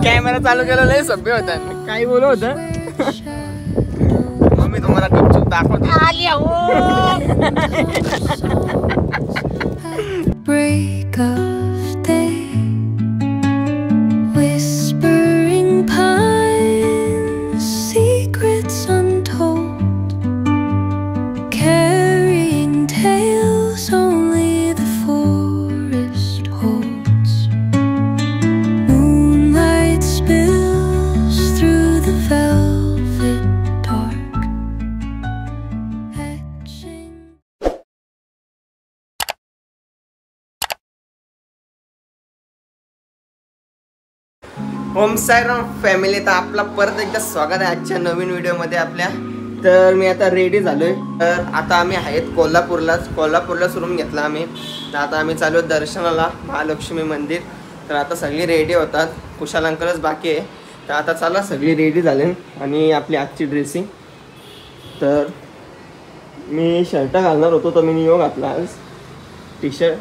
Camera चालू केला लय सभ्य होता. काय बोलत होतं मग मी तुम्हाला गुपचूप दाखवतो. Break of day, whispering pines, secrets untold, carrying tales only the forest holds. Moonlight spills through the velvet dark, etching. Home Sairam family, तर आपला परत एकदा स्वागत आहे आजच्या नवीन व्हिडिओमध्ये आपल्या. तर मी आता रेडी झालोय. तर आता आम्ही आहेत कोल्हापूरलाच रूम घेतला आम्ही. तर आता आम्ही चालू दर्शनाला महालक्ष्मी मंदिर. तर आता सगळी रेडी होतात, कुशाल अंकलच बाकी आहे. तर आता चला सगळी रेडी झाले आणि आपली आजची ड्रेसिंग. तर मी शर्ट घालणार होतो तर मी नियो घातला आज टी शर्ट.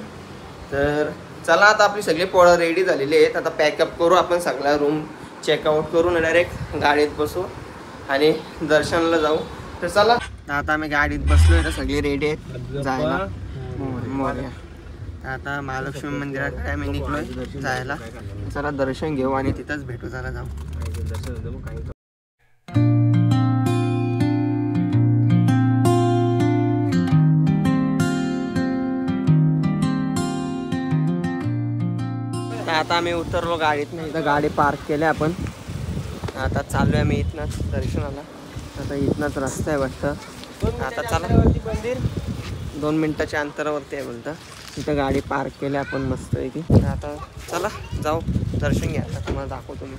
तर चला आता आपली सगळी पोळं रेडी झालेली आहेत. आता पॅकअप करू आपण सगळा, रूम चेकआउट करून डायरेक्ट गाडीत बसू आणि दर्शनाला जाऊ. तर चला आता आम्ही गाडीत बसलोय. तर सगळी रेडी आहेत जायला. आता महालक्ष्मी मंदिराकडे आम्ही निघलोय जायला. चला दर्शन घेऊ आणि तिथंच भेटू. चला जाऊ. आता आम्ही उतरलो गाडीत नाही. इथं गाडी पार्क केली आपण. आता चाललो आहे मी इथनंच दर्शनाला. आता इथनंच रस्ता आहे वाटतं. आता चला, मंदिर 2 मिनिटाच्या अंतरावरती आहे बोलतं. तिथं गाडी पार्क केली आपण मस्त आहे की. आता चला जाऊ दर्शन घ्या. आता तुम्हाला दाखवतो मी.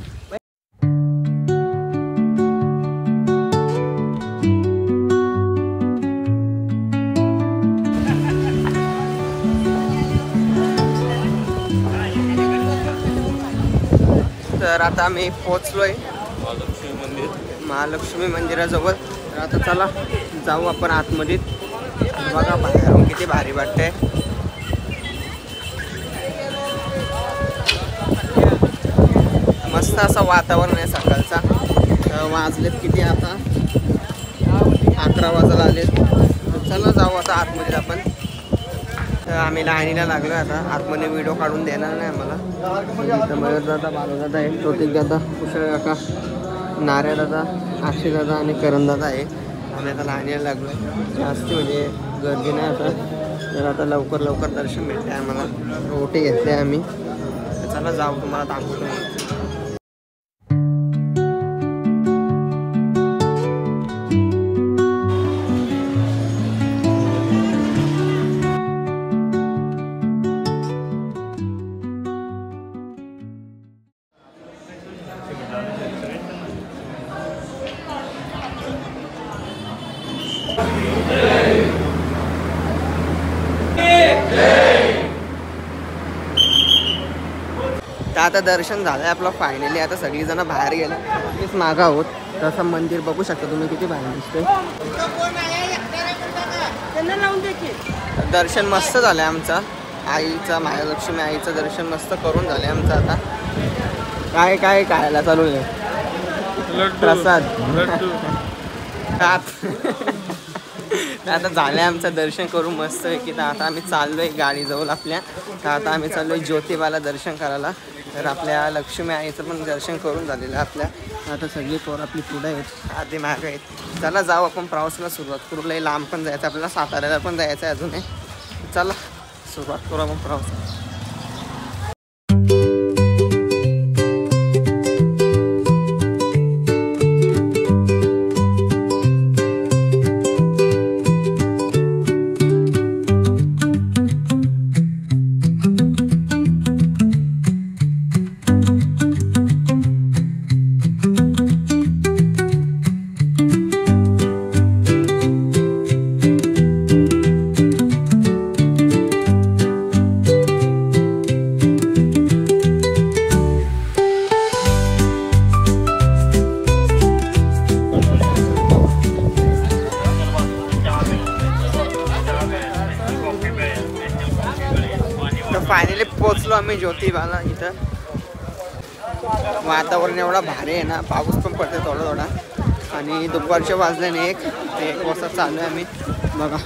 तर आता आम्ही पोचलोय महालक्ष्मी मंदिराजवळ. तर आता चला जाऊ आपण आतमध्ये. बघा बाहेरून किती भारी वाटतंय. मस्त असं वातावरण आहे सकाळचा. वाजलेत किती आता 11 वाजायला आलेत. चला जाऊ आता आतमध्ये आपण. तर आम्ही लाईनीला लागलो. आता आतमध्ये व्हिडिओ काढून देणार नाही आम्हाला. तर मयूर दादा, बालू दादा आहे, प्रतीक दादा, कुशळ काका, नाऱ्या दादा, अक्षय दादा आणि करण दादा आहे. आम्ही आता लाईनीला लागलो आहे. जास्त म्हणजे गर्दी नाही आता. तर आता लवकर दर्शन भेटते आम्हाला. ओटी घेतले आम्ही. तर चला जाऊ, तुम्हाला दाखवतो. आता दर्शन झालंय आपलं फायनली. आता सगळीजण बाहेर गेले. मीच मागं आहोत. तसं मंदिर बघू शकता तुम्ही किती भारी दिसतंय. दर्शन मस्त झालंय आमचं आईचं, महालक्ष्मी आईचं दर्शन मस्त करून झालंय आमचं. आता काय खायला चालू आहे? प्रसाद. आता झालंय आमचं दर्शन करून मस्त आहे की. आता आम्ही चाललोय गाडीजवळ आपल्या. तर आता आम्ही चाललोय ज्योतिबाला दर्शन करायला. तर आपल्या लक्ष्मी आईचं पण दर्शन करून झालेलं आहे आपल्या. आता सगळी पोर आपली पुढं आहेत, आधी मागं आहेत. चला जाऊ आपण प्रवासाला सुरुवात करू. लई लांब पण जायचं आपल्याला, साताऱ्याला पण जायचं आहे अजून. चला सुरुवात करू आपण प्रवासाला. फायनली पोहोचलो आम्ही ज्योतिबाला इथं. वातावरण एवढा भारी आहे ना, पाऊस पण पडते थोडा थोडा आणि दुपारच्या वाजल्याने एक वाजता चालू आहे आम्ही बघा.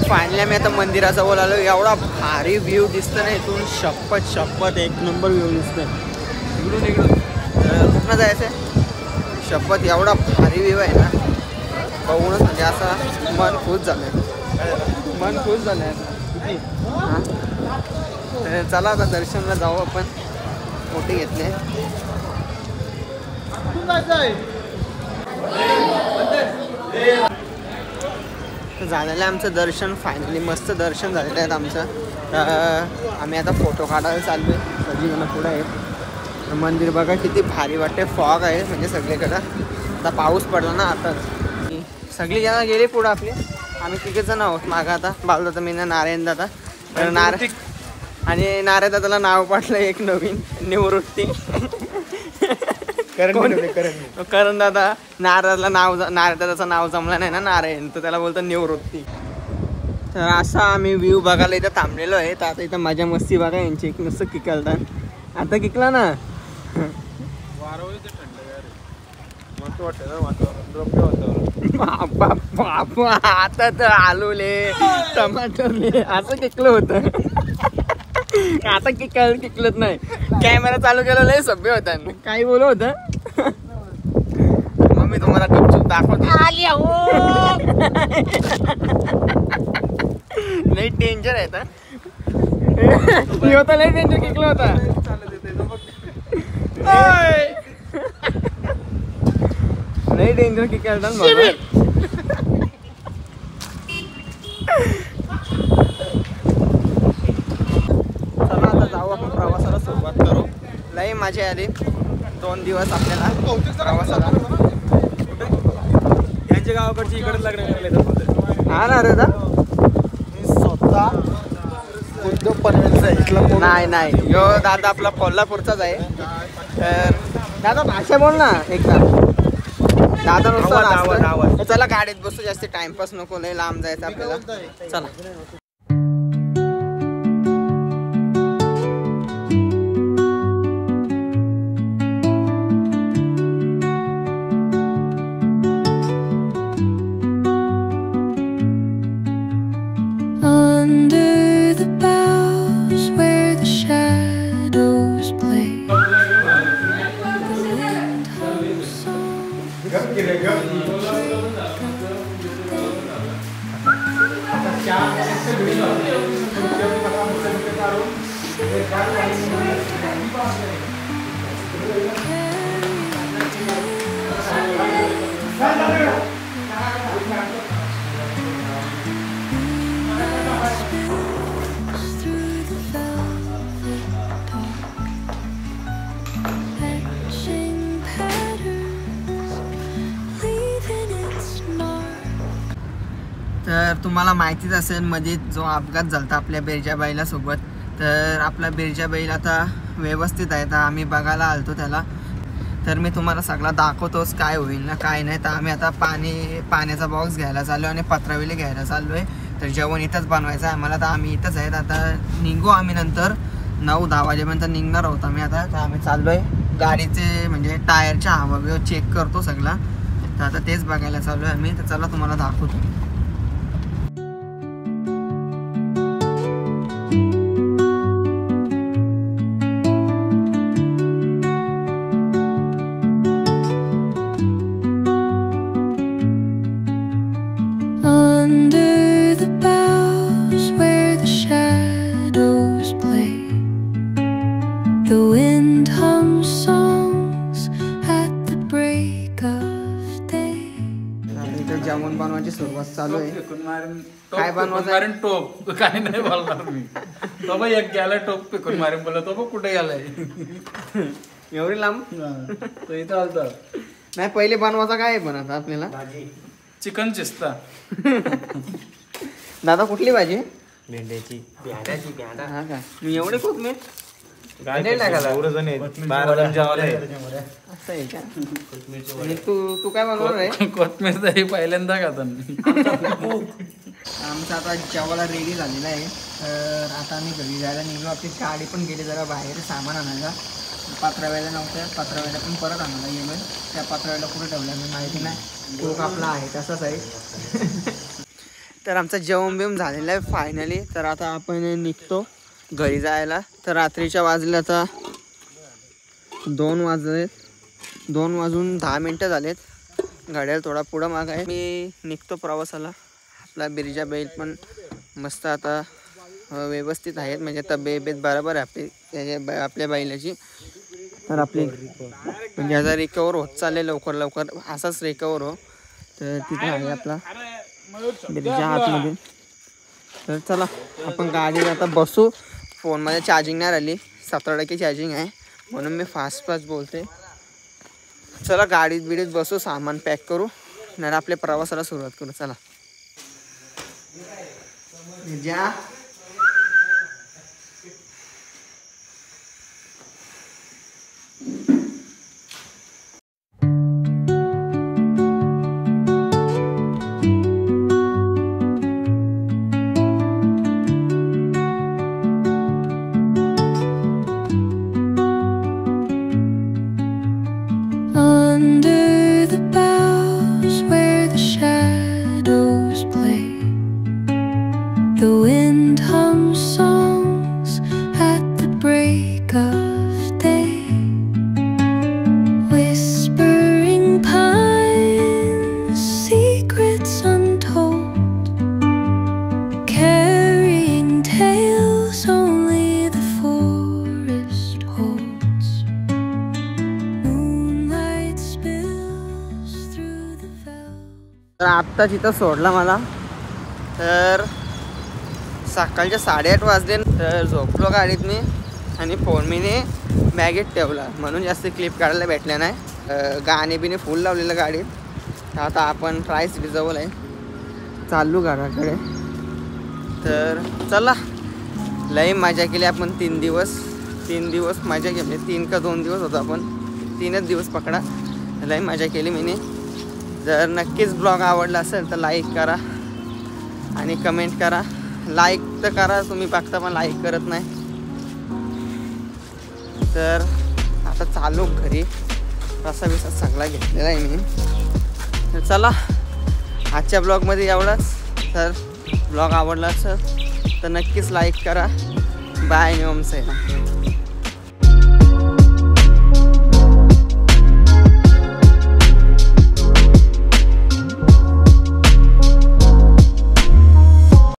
फायनली आम्ही आता मंदिराजवळ आलो. एवढा भारी व्ह्यू दिसतं ना इथून, शपथ एक नंबर व्ह्यू दिसतोय. इकडून कुठनं जायचं आहे शपथ, एवढा भारी व्ह्यू आहे ना, बघूनच म्हणजे असं मन खुश झालंय, मन खुश झालंय हां. चला आता दर्शनला जाऊ आपण. मोठी घेतले झालेलं आहे आमचं दर्शन. फायनली मस्त दर्शन झालेलं आहे आमचं. आम्ही आता फोटो काढायला चाललो आहे. सगळीजणं पुढं आहेत. मंदिर बघा किती भारी वाटते. फॉग आहे म्हणजे सगळीकडं. आता पाऊस पडला ना आता, सगळी जणं गेली पुढं आपली. आम्ही तिघेच जण आहोत मागं आता. बालदादा, मी ना नारायण दादा. आणि नारायण दादाला नाव पाठलं एक नवीन, निवृत्ती. करण दादा. नारायण दादाचं नाव जमलं नाही ना नारायण, तर त्याला बोलतो निवृत्ती. तर असा आम्ही व्ह्यू बघायला इथं थांबलेलो आहे. तर आता इथं मजा मस्ती बघा यांची, एक नुसतं किकलतात. आता किकला ना, आता तर आलूले टमाटरले असं किकलं होतं. आता किकलत नाही. कॅमेरा चालू केला लय सभ्य होता. काही बोलत होतं मग मी तुम्हाला गपचूप दाखवतो. लय डेंजर आहे. होता लय डेंजर किकलं होता. लय डेंजर किकलतात प्रवासाला सुरुवात करू. लई मजा आली 2 दिवस आपल्याला प्रवासाला. यांच्या गावाकडची इकडे लग्न हा ना रे दा, स्वतः उद्योग पनवेलचा नाही यो दादा आपला कोल्हापूरचाच आहे. तर दादा भाषा बोल ना एकदा. दादा नुसतं चला गाडीत बसू, जास्त टाइमपास नको, लय लांब जायचं आपल्याला. चला under the boughs where the shadows play. The wind hums songs. तर तुम्हाला माहितीच असेल मध्ये जो अपघात झाला आपल्या बिरजाबाईला सोबत. तर आपला बिरजाबाई आता व्यवस्थित आहे. तर आम्ही बघायला आलतो त्याला. तर मी तुम्हाला सगळा दाखवतोच काय होईल ना काय नाही. तर आम्ही आता पाण्याचा बॉक्स घ्यायला चाललो आणि पत्राविले घ्यायला चाललो आहे. तर जेवण इथंच बनवायचं आहे आम्हाला. तर आम्ही इथंच आहेत. आता निघू आम्ही नंतर 9-10 वाजेपर्यंत निघणार आहोत आम्ही आता. तर आम्ही चाललो आहे गाडीचे म्हणजे टायरच्या हवा बिवा चेक करतो सगळा. तर आता तेच बघायला चाललो आहे आम्ही. तर चला तुम्हाला दाखवतो. Under the boughs where the shadows play, the wind hums songs at the break of day. इथे जेवण बनवायची सुरुवात चालू आहे. काय बनवायचं? टोप काय नाही बोलणार मी. तो बघ एक गेला टोप पिकून मारून बोलला. तो बघ कुठे गेलाय एवढी लांब. तो इथं आलता. नाही पहिले बनवायचा काय आहे पण आता आपल्याला चिकन चिस्ता. दादा कुठली भाजी? भेंड्याची. हा का? मी एवढे खूप मी असं आहे का? आणि तू काय बनवणार आहे? कोथमीर दही पहिल्यांदा खाता मी. आमचं आता जेवायला रेडी झालेलं आहे. तर आता आम्ही घरी जायला निघलो. आपली गाडी पण गेली जरा बाहेर सामान आणायला. पात्राव्याला नव्हत्या, पात्राव्याला पण परत आणायला गेलो. त्या पात्राव्याला कुठे ठेवल्या मी माहिती नाही. तो आपला आहे तसाच आहे. तर आमचं जेवण बिवून झालेलं आहे फायनली. तर आता आपण निघतो घरी जायला. तर रात्रीच्या वाजले आता 2 वाजलेत. 2 वाजून 10 मिनटं झालेत. गाड्याला थोडा पुढं माग आहे. मी निघतो प्रवासाला. आपला बिरजा बैल पण मस्त आता व्यवस्थित आहेत, म्हणजे तब्येत बरोबर आहे आपल्या बैलाची. तर आपली म्हणजे आता रिकवर होत चालले लवकर असाच रिकवर हो. तर तिथे आहे आपला बिरजा आतमध्ये. तर चला आपण गाडीत आता बसू. फोनमध्ये चार्जिंग नाही राहिली, 17% चार्जिंग आहे म्हणून मी फास्ट बोलते. चला गाडीत बिडीत बसू, सामान पॅक करू, नाही आपल्या प्रवासाला सुरुवात करू. चला जा. Under the boughs where the shadows play, the wind hums songs at the break of day. Whispering pines, secrets untold, carrying tales only the forest holds. Moonlight spills through the velvet. तर आत्ता तिथं सोडला मला. तर सकाळच्या 8:30 वाजले. तर झोपलो गाडीत मी आणि फोन मीने बॅगेत ठेवला म्हणून जास्त क्लिप काढायला भेटल्या नाही. गाणे बिने फुल लावलेलं गाडीत. आता आपण प्राईस रिझर्वल आहे, चालू घराकडे. तर चला लई मजा केली आपण 3 दिवस मजा केली. 3 का 2 दिवस होतो आपण, 3च दिवस पकडा. लई मजा केली मीने. जर नक्कीच ब्लॉग आवडला असेल तर लाईक करा आणि कमेंट करा. लाईक तर करा, तुम्ही बघता पण लाईक करत नाही. तर आता चालू घरी. रसा बिसा सगळा घेतलेला आहे मी. तर चला आजच्या ब्लॉगमध्ये एवढंच. तर ब्लॉग आवडला असेल तर नक्कीच लाईक करा. बाय. ओम साईराम.